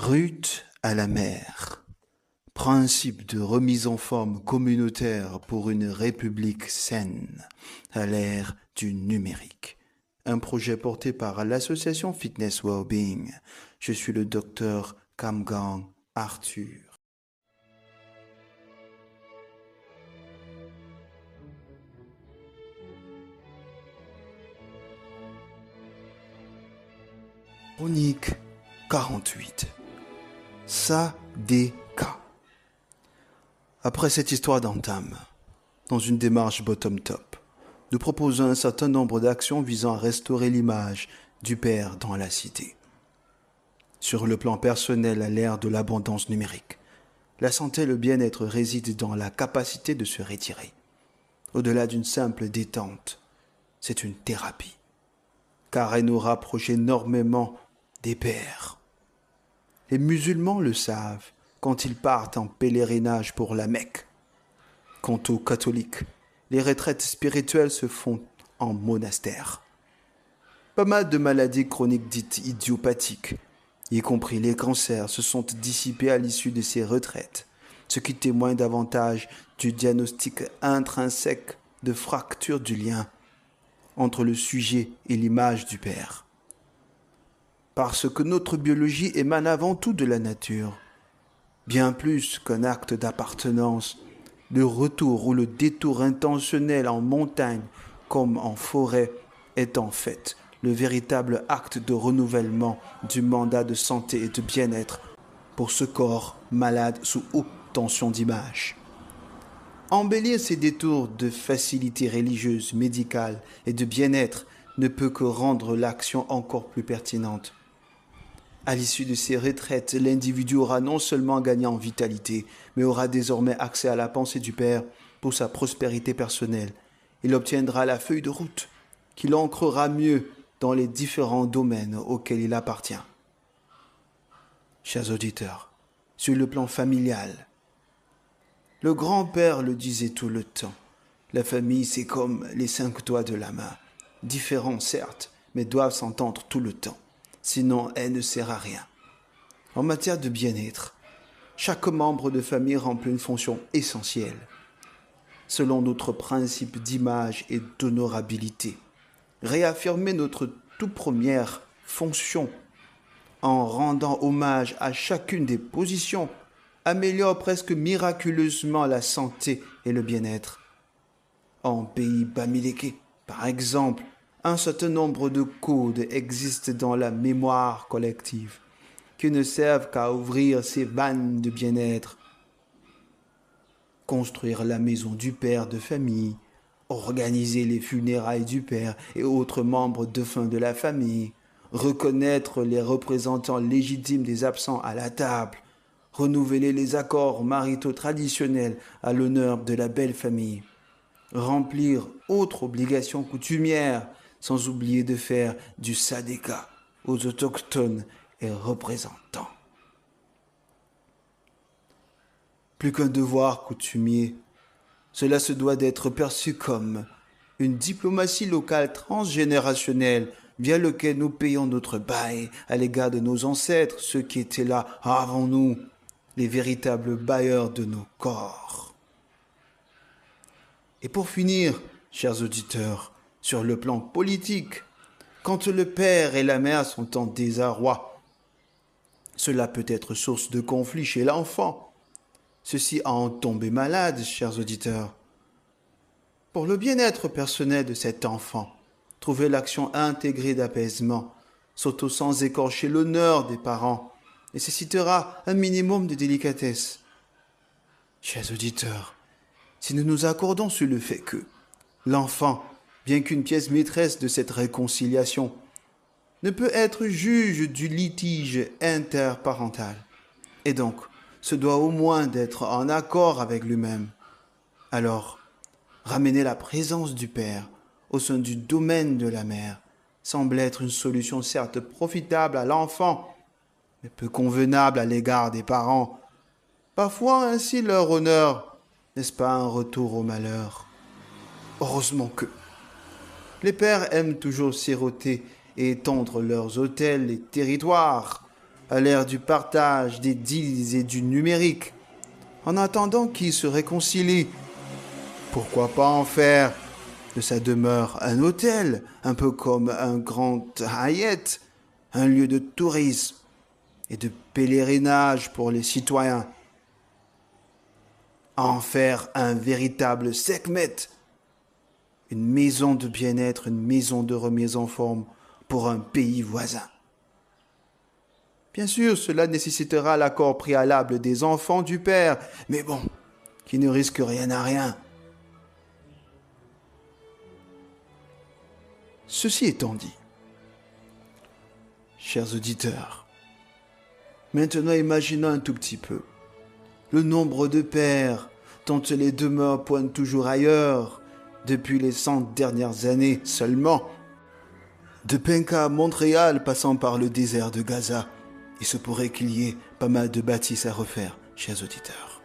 Ruth à la mer. Principe de remise en forme communautaire pour une république saine à l'ère du numérique. Un projet porté par l'association Fitness Wellbeing. Je suis le docteur Kamgang Arthur. Chronique 48. Sadeka. Après cette histoire d'entame, dans une démarche bottom-top, nous proposons un certain nombre d'actions visant à restaurer l'image du père dans la cité. Sur le plan personnel à l'ère de l'abondance numérique, la santé et le bien-être résident dans la capacité de se retirer. Au-delà d'une simple détente, c'est une thérapie, car elle nous rapproche énormément des pères. Les musulmans le savent quand ils partent en pèlerinage pour la Mecque. Quant aux catholiques, les retraites spirituelles se font en monastère. Pas mal de maladies chroniques dites idiopathiques, y compris les cancers, se sont dissipées à l'issue de ces retraites, ce qui témoigne davantage du diagnostic intrinsèque de fracture du lien entre le sujet et l'image du père. Parce que notre biologie émane avant tout de la nature, bien plus qu'un acte d'appartenance, le retour ou le détour intentionnel en montagne comme en forêt est en fait le véritable acte de renouvellement du mandat de santé et de bien-être pour ce corps malade sous haute tension d'image. Embellir ces détours de facilité religieuse, médicale et de bien-être ne peut que rendre l'action encore plus pertinente. À l'issue de ces retraites, l'individu aura non seulement gagné en vitalité, mais aura désormais accès à la pensée du Père pour sa prospérité personnelle. Il obtiendra la feuille de route qui l'ancrera mieux dans les différents domaines auxquels il appartient. Chers auditeurs, sur le plan familial, le grand-père le disait tout le temps. La famille, c'est comme les 5 doigts de la main. Différents, certes, mais doivent s'entendre tout le temps. Sinon, elle ne sert à rien. En matière de bien-être, chaque membre de famille remplit une fonction essentielle, selon notre principe d'image et d'honorabilité. Réaffirmer notre toute première fonction en rendant hommage à chacune des positions améliore presque miraculeusement la santé et le bien-être. En pays Bamileke, par exemple, un certain nombre de codes existent dans la mémoire collective qui ne servent qu'à ouvrir ces vannes de bien-être. Construire la maison du père de famille, organiser les funérailles du père et autres membres défunts de la famille, reconnaître les représentants légitimes des absents à la table, renouveler les accords maritaux traditionnels à l'honneur de la belle famille, remplir autres obligations coutumières, sans oublier de faire du sadeka aux autochtones et représentants. Plus qu'un devoir coutumier, cela se doit d'être perçu comme une diplomatie locale transgénérationnelle via laquelle nous payons notre bail à l'égard de nos ancêtres, ceux qui étaient là avant nous, les véritables bailleurs de nos corps. Et pour finir, chers auditeurs, sur le plan politique, quand le père et la mère sont en désarroi, cela peut être source de conflit chez l'enfant. Ceci en tomber malade, chers auditeurs. Pour le bien-être personnel de cet enfant, trouver l'action intégrée d'apaisement, surtout sans écorcher l'honneur des parents, nécessitera un minimum de délicatesse. Chers auditeurs, si nous nous accordons sur le fait que l'enfant, bien qu'une pièce maîtresse de cette réconciliation, ne peut être juge du litige interparental, et donc se doit au moins d'être en accord avec lui-même, alors ramener la présence du père au sein du domaine de la mère semble être une solution certes profitable à l'enfant, mais peu convenable à l'égard des parents. Parfois ainsi leur honneur, n'est-ce pas un retour au malheur? Heureusement que les pères aiment toujours siroter et étendre leurs hôtels et territoires, à l'ère du partage, des deals et du numérique. En attendant qu'ils se réconcilient, pourquoi pas en faire de sa demeure un hôtel, un peu comme un grand Hyatt, un lieu de tourisme et de pèlerinage pour les citoyens. En faire un véritable Sekhmet, une maison de bien-être, une maison de remise en forme pour un pays voisin. Bien sûr, cela nécessitera l'accord préalable des enfants du père, mais bon, qui ne risque rien à rien. Ceci étant dit, chers auditeurs, maintenant imaginons un tout petit peu le nombre de pères dont les demeures pointent toujours ailleurs depuis les 100 dernières années seulement. De Penka à Montréal passant par le désert de Gaza, il se pourrait qu'il y ait pas mal de bâtisses à refaire, chers auditeurs.